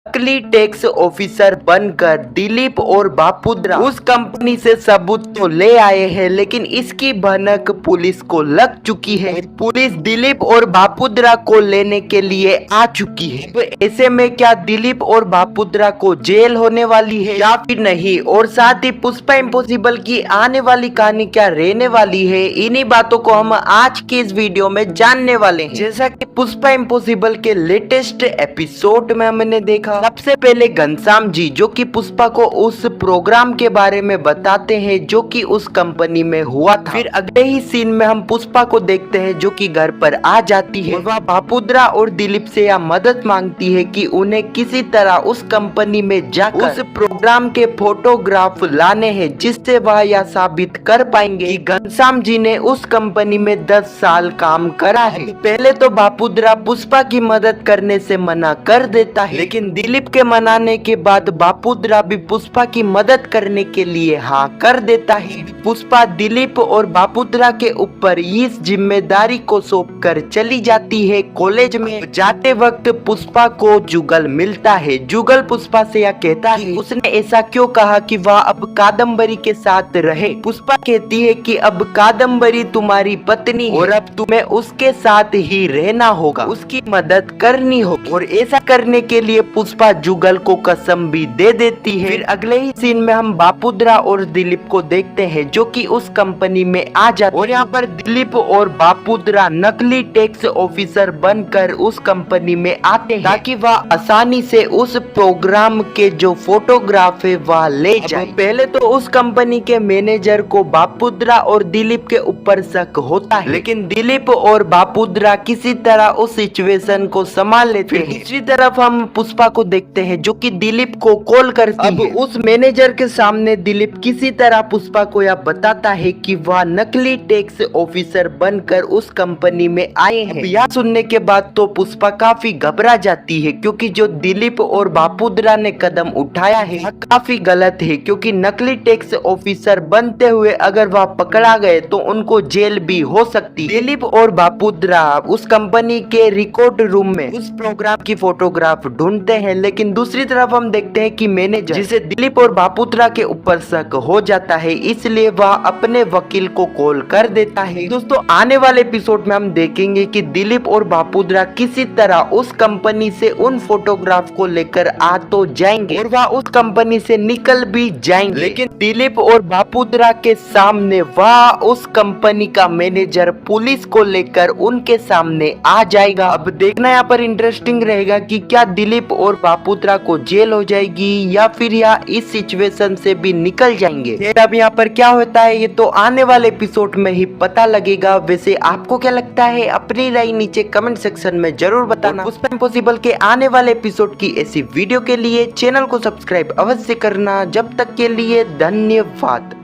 नकली tax officer बनकर दिलीप और बापुद्रा उस कंपनी से सबूत तो ले आए हैं, लेकिन इसकी भनक पुलिस को लग चुकी है। पुलिस दिलीप और बापुद्रा को लेने के लिए आ चुकी है। तो ऐसे में क्या दिलीप और बापुद्रा को जेल होने वाली है या फिर नहीं, और साथ ही पुष्पा इम्पॉसिबल की आने वाली कहानी क्या रहने वाली है, इन्हीं बातों को हम आज की इस वीडियो में जानने वाले हैं। जैसा कि पुष्पा इम्पॉसिबल के लेटेस्ट एपिसोड में हमने देखा, सबसे पहले घनश्याम जी जो कि पुष्पा को उस प्रोग्राम के बारे में बताते हैं जो कि उस कंपनी में हुआ था। फिर अगले ही सीन में हम पुष्पा को देखते हैं जो कि घर पर आ जाती है। वह बापुद्रा और दिलीप से यह मदद मांगती है कि उन्हें किसी तरह उस कंपनी में जाकर उस प्रोग्राम के फोटोग्राफ लाने हैं, जिससे वह यह साबित कर पाएंगे कि घनश्याम जी ने उस कंपनी में 10 साल काम करा है। पहले तो बापुद्रा पुष्पा की मदद करने से मना कर देता है, लेकिन दिलीप के मनाने के बाद बापुद्रा भी पुष्पा की मदद करने के लिए हाँ कर देता है। पुष्पा दिलीप और बापुद्रा के ऊपर इस जिम्मेदारी को सौंप कर चली जाती है कॉलेज में। जाते वक्त पुष्पा को जुगल मिलता है। जुगल पुष्पा से यह कहता है उसने ऐसा क्यों कहा कि वह अब कादम्बरी के साथ रहे। पुष्पा कहती है कि अब कादम्बरी तुम्हारी पत्नी और अब तुम्हें उसके साथ ही रहना होगा, उसकी मदद करनी होगी। और ऐसा करने के लिए पुष्पा जुगल को कसम भी दे देती है। फिर अगले ही सीन में हम बापुद्रा और दिलीप को देखते हैं जो कि उस कंपनी में आ जाते हैं, और यहाँ पर दिलीप और बापुद्रा नकली टैक्स ऑफिसर बनकर उस कंपनी में आते हैं ताकि वह आसानी से उस प्रोग्राम के जो फोटोग्राफ है वह ले जाए। पहले तो उस कंपनी के मैनेजर को बापुद्रा और दिलीप के ऊपर शक होता है, लेकिन दिलीप और बापुद्रा किसी तरह उस सिचुएशन को संभाल लेते हैं। दूसरी तरफ हम पुष्पा को देखते हैं जो कि दिलीप को कॉल करती है। अब उस मैनेजर के सामने दिलीप किसी तरह पुष्पा को यह बताता है कि वह नकली टैक्स ऑफिसर बनकर उस कंपनी में आए हैं। यह सुनने के बाद तो पुष्पा काफी घबरा जाती है, क्योंकि जो दिलीप और बापुद्रा ने कदम उठाया है वह काफी गलत है, क्योंकि नकली टैक्स ऑफिसर बनते हुए अगर वह पकड़ा गए तो उनको जेल भी हो सकती। दिलीप और बापुद्रा उस कंपनी के रिकॉर्ड रूम में उस प्रोग्राम की फोटोग्राफ ढूंढते हैं, लेकिन दूसरी तरफ हम देखते हैं कि मैनेजर जिसे दिलीप और बापुद्रा के ऊपर शक हो जाता है, इसलिए वह अपने वकील को कॉल कर देता है। दोस्तों आने वाले एपिसोड में हम देखेंगे कि दिलीप और बापुद्रा किसी तरह उस कंपनी से उन फोटोग्राफ को लेकर आ तो जाएंगे और वह उस कंपनी से निकल भी जाएंगे, लेकिन दिलीप और बापुद्रा के सामने वह उस कंपनी का मैनेजर पुलिस को लेकर उनके सामने आ जाएगा। अब देखना यहाँ पर इंटरेस्टिंग रहेगा कि क्या दिलीप और बापुद्रा को जेल हो जाएगी या फिर यह इस सिचुएशन से भी निकल जाएंगे। फिर अब यहाँ पर क्या होता है ये तो आने वाले एपिसोड में ही पता लगेगा। वैसे आपको क्या लगता है अपनी राय नीचे कमेंट सेक्शन में जरूर बताना। पुष्पा इम्पॉसिबल के आने वाले एपिसोड की ऐसी वीडियो के लिए चैनल को सब्सक्राइब अवश्य करना। जब तक के लिए धन्यवाद।